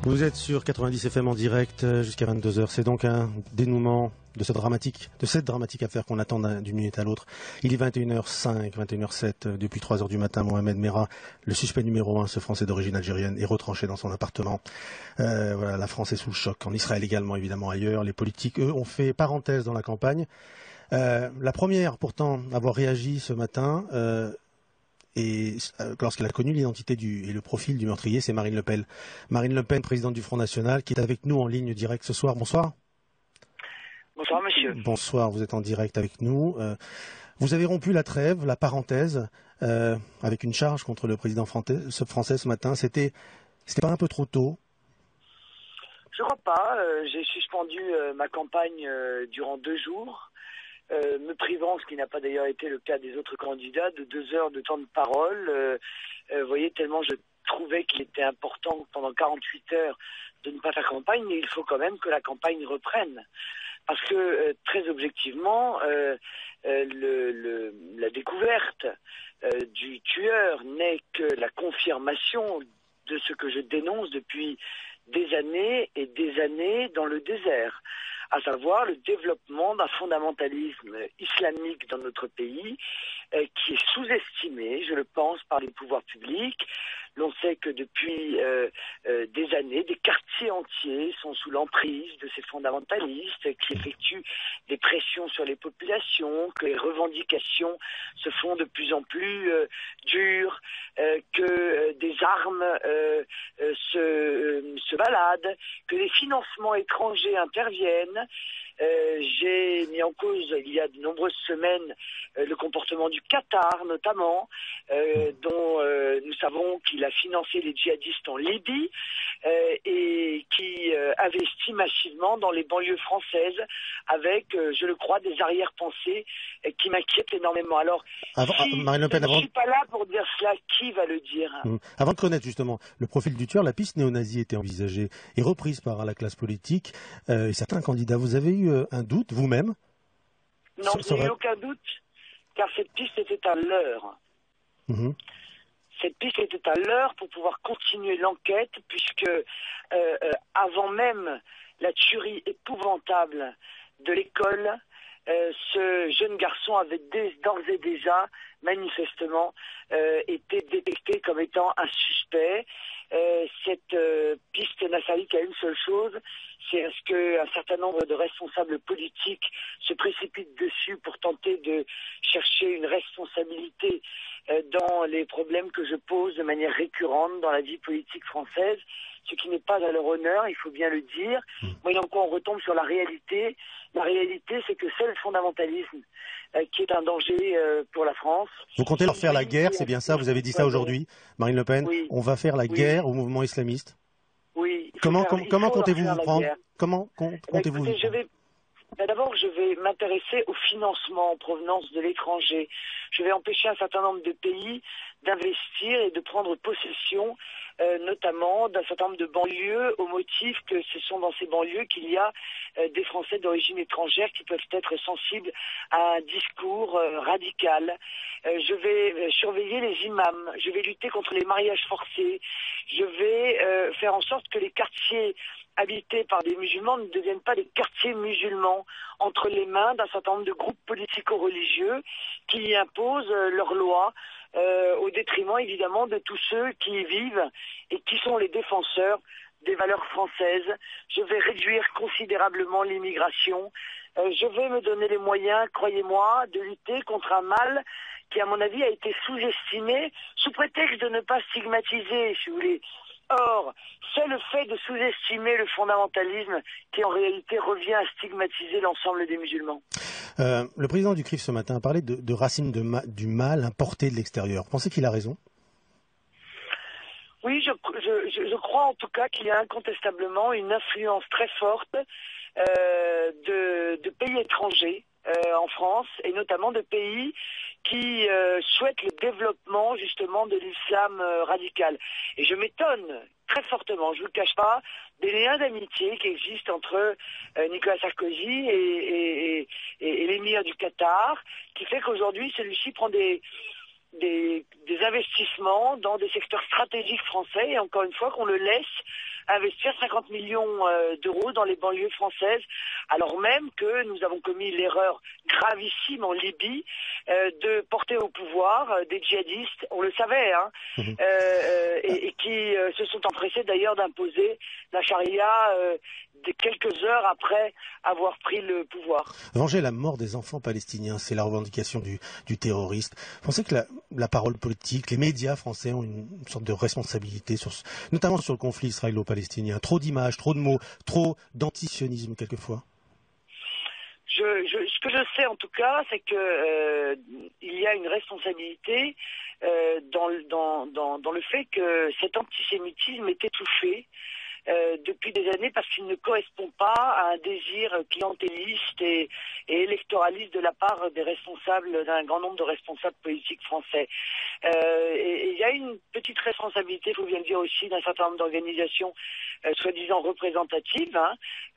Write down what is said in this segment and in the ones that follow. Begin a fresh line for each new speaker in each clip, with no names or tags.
Vous êtes sur 90 FM en direct jusqu'à 22 h. C'est donc un dénouement de cette dramatique affaire qu'on attend d'une minute à l'autre. Il est 21h05, 21h07 depuis 3 h du matin. Mohamed Merah, le suspect numéro 1, ce Français d'origine algérienne, est retranché dans son appartement. Voilà, la France est sous le choc. En Israël également, évidemment ailleurs. Les politiques, eux, ont fait parenthèse dans la campagne. La première, pourtant, à avoir réagi ce matin, et lorsqu'elle a connu l'identité et le profil du meurtrier, c'est Marine Le Pen. Marine Le Pen, présidente du Front National, qui est avec nous en ligne directe ce soir. Bonsoir.
Bonsoir, monsieur.
Bonsoir, vous êtes en direct avec nous. Vous avez rompu la trêve, la parenthèse, avec une charge contre le président français ce matin. C'était pas un peu trop tôt?
Je crois pas. J'ai suspendu ma campagne durant 2 jours. Me privant, ce qui n'a pas d'ailleurs été le cas des autres candidats, de 2 heures de temps de parole. Vous voyez, tellement je trouvais qu'il était important pendant 48 heures de ne pas faire campagne, mais il faut quand même que la campagne reprenne. Parce que, très objectivement, la découverte du tueur n'est que la confirmation de ce que je dénonce depuis des années et des années dans le désert, à savoir le développement d'un fondamentalisme islamique dans notre pays qui est sous-estimé, je le pense, par les pouvoirs publics. L'on sait que depuis des années, des quartiers entiers sont sous l'emprise de ces fondamentalistes qui effectuent des pressions sur les populations, que les revendications se font de plus en plus dures, que des armes se baladent, que les financements étrangers interviennent. J'ai mis en cause il y a de nombreuses semaines le comportement du Qatar notamment, dont nous savons qu'il a financé les djihadistes en Libye et qui investit massivement dans les banlieues françaises avec, je le crois, des arrière-pensées qui m'inquiètent énormément. Alors,
Marine Le Pen,
je ne suis pas là pour dire cela, qui va le dire?
Avant de connaître justement le profil du tueur, la piste néo-nazie était envisagée et reprise par la classe politique et certains candidats. Vous avez eu un doute vous-même?
Non, je n'ai eu aucun doute, car cette piste était un leurre. Cette piste était un leurre pour pouvoir continuer l'enquête, puisque avant même la tuerie épouvantable de l'école, ce jeune garçon avait d'ores et déjà, manifestement, été détecté comme étant un suspect. Cette piste n'a servi qu'à une seule chose, c'est à ce qu'un certain nombre de responsables politiques se précipitent dessus pour tenter de chercher une responsabilité dans les problèmes que je pose de manière récurrente dans la vie politique française, ce qui n'est pas à leur honneur, il faut bien le dire. Moyennant quoi on retombe sur la réalité. La réalité, c'est que c'est le fondamentalisme qui est un danger pour la France.
Vous comptez leur faire la guerre, c'est bien ça? Vous avez dit ça aujourd'hui, Marine Le Pen.
Oui.
On va faire la guerre au mouvement islamiste.
Oui.
Comment comptez-vous vous prendre? Comment comptez-vous?
D'abord, je vais m'intéresser au financement en provenance de l'étranger. Je vais empêcher un certain nombre de pays d'investir et de prendre possession, notamment d'un certain nombre de banlieues, au motif que ce sont dans ces banlieues qu'il y a des Français d'origine étrangère qui peuvent être sensibles à un discours radical. Je vais surveiller les imams, je vais lutter contre les mariages forcés, je vais faire en sorte que les quartiers habités par des musulmans ne deviennent pas des quartiers musulmans entre les mains d'un certain nombre de groupes politico-religieux qui imposent leurs lois au détriment évidemment de tous ceux qui y vivent et qui sont les défenseurs des valeurs françaises. Je vais réduire considérablement l'immigration. Je vais me donner les moyens, croyez-moi, de lutter contre un mal qui, à mon avis, a été sous-estimé sous prétexte de ne pas stigmatiser, si vous voulez. Or, c'est le fait de sous-estimer le fondamentalisme qui, en réalité, revient à stigmatiser l'ensemble des musulmans.
Le président du CRIF ce matin a parlé de racines du mal importé de l'extérieur. Vous pensez qu'il a raison?
Oui, je crois en tout cas qu'il y a incontestablement une influence très forte de pays étrangers en France, et notamment de pays qui souhaitent le développement justement de l'islam radical. Et je m'étonne très fortement, je ne vous le cache pas, des liens d'amitié qui existent entre Nicolas Sarkozy et l'émir du Qatar, qui fait qu'aujourd'hui celui-ci prend des investissements dans des secteurs stratégiques français, et encore une fois qu'on le laisse investir 50 millions d'euros dans les banlieues françaises, alors même que nous avons commis l'erreur gravissime en Libye de porter au pouvoir des djihadistes, on le savait, hein, et qui se sont empressés d'ailleurs d'imposer la charia quelques heures après avoir pris le pouvoir.
Venger la mort des enfants palestiniens, c'est la revendication du terroriste. Vous pensez que la parole politique, les médias français ont une sorte de responsabilité, notamment sur le conflit israélo-palestinien? Trop d'images, trop de mots, trop d'antisionisme quelquefois?
Ce que je sais en tout cas, c'est que il y a une responsabilité dans le fait que cet antisémitisme est étouffé depuis des années parce qu'il ne correspond pas à un désir clientéliste et électoraliste de la part des responsables, d'un grand nombre de responsables politiques français. Et il y a une petite responsabilité, il faut bien le dire aussi, d'un certain nombre d'organisations soi-disant représentatives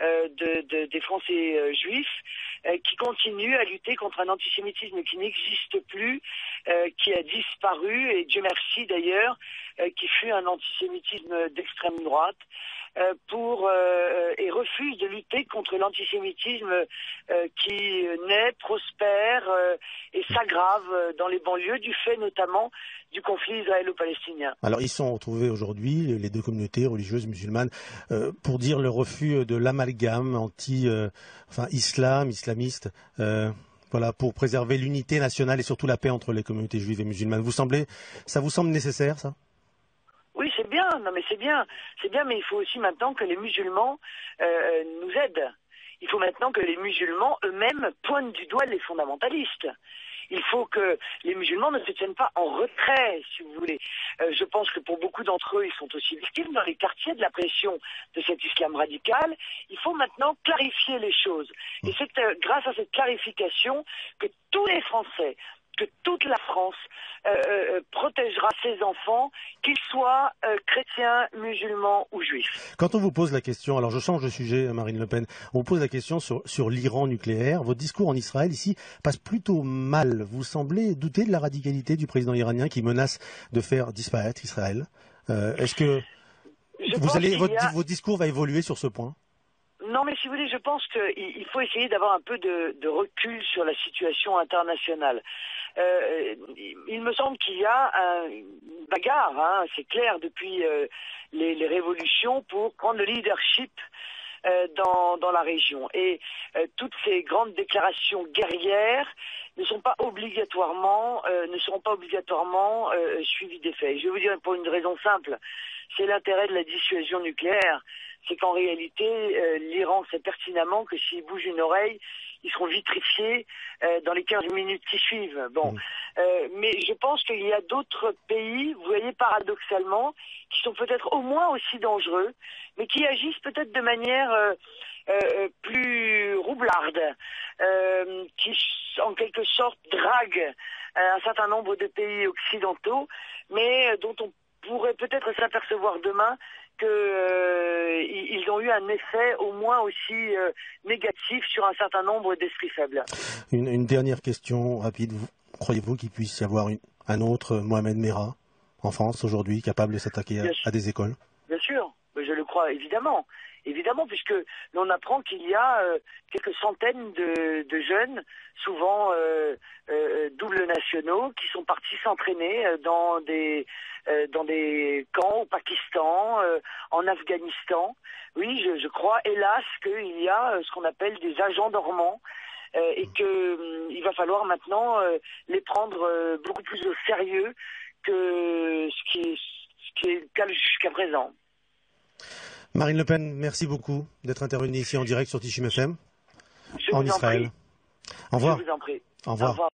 des Français juifs qui continuent à lutter contre un antisémitisme qui n'existe plus, qui a disparu, et Dieu merci d'ailleurs, qui fut un antisémitisme d'extrême droite, et refuse de lutter contre l'antisémitisme qui naît, prospère et s'aggrave dans les banlieues du fait notamment du conflit israélo-palestinien.
Alors ils sont retrouvés aujourd'hui, les deux communautés religieuses musulmanes, pour dire le refus de l'amalgame islamiste, voilà, pour préserver l'unité nationale et surtout la paix entre les communautés juives et musulmanes. Ça vous semble nécessaire, ça?
Oui, c'est bien. Non, mais c'est bien, mais il faut aussi maintenant que les musulmans nous aident. Il faut maintenant que les musulmans eux-mêmes pointent du doigt les fondamentalistes. Il faut que les musulmans ne se tiennent pas en retrait, si vous voulez. Je pense que pour beaucoup d'entre eux, ils sont aussi victimes dans les quartiers de la pression de cet islam radical. Il faut maintenant clarifier les choses. Et c'est grâce à cette clarification que tous les Français, que toute la France protégera ses enfants, qu'ils soient chrétiens, musulmans ou juifs.
Quand on vous pose la question, alors je change de sujet, Marine Le Pen, on vous pose la question sur l'Iran nucléaire, votre discours en Israël ici passe plutôt mal. Vous semblez douter de la radicalité du président iranien qui menace de faire disparaître Israël. Est-ce que votre discours va évoluer sur ce point?
Non, mais si vous voulez, je pense qu'il faut essayer d'avoir un peu de recul sur la situation internationale. Il me semble qu'il y a une bagarre, hein, c'est clair, depuis les révolutions pour prendre le leadership dans la région. Et toutes ces grandes déclarations guerrières ne seront pas obligatoirement suivies des faits. Je vais vous dire pour une raison simple, c'est l'intérêt de la dissuasion nucléaire. C'est qu'en réalité, l'Iran sait pertinemment que s'ils bougent une oreille, ils seront vitrifiés dans les 15 minutes qui suivent. Bon, mais je pense qu'il y a d'autres pays, vous voyez, paradoxalement, qui sont peut-être au moins aussi dangereux, mais qui agissent peut-être de manière plus roublarde, qui en quelque sorte draguent un certain nombre de pays occidentaux, mais dont on pourrait peut-être s'apercevoir demain qu'ils ont eu un effet au moins aussi négatif sur un certain nombre d'esprits faibles.
Une dernière question rapide. Croyez-vous qu'il puisse y avoir un autre Mohamed Merah en France aujourd'hui, capable de s'attaquer à des écoles?
Bien sûr, je le crois évidemment. Évidemment, puisque l'on apprend qu'il y a quelques centaines de jeunes, souvent doubles nationaux, qui sont partis s'entraîner dans des camps au Pakistan, en Afghanistan. Oui, je crois, hélas, qu'il y a ce qu'on appelle des agents dormants et qu'il va falloir maintenant les prendre beaucoup plus au sérieux que ce qui est le cas jusqu'à présent.
Marine Le Pen, merci beaucoup d'être intervenue ici en direct sur Tichy FM, en Israël. Au revoir.
Je vous en prie.
Au revoir.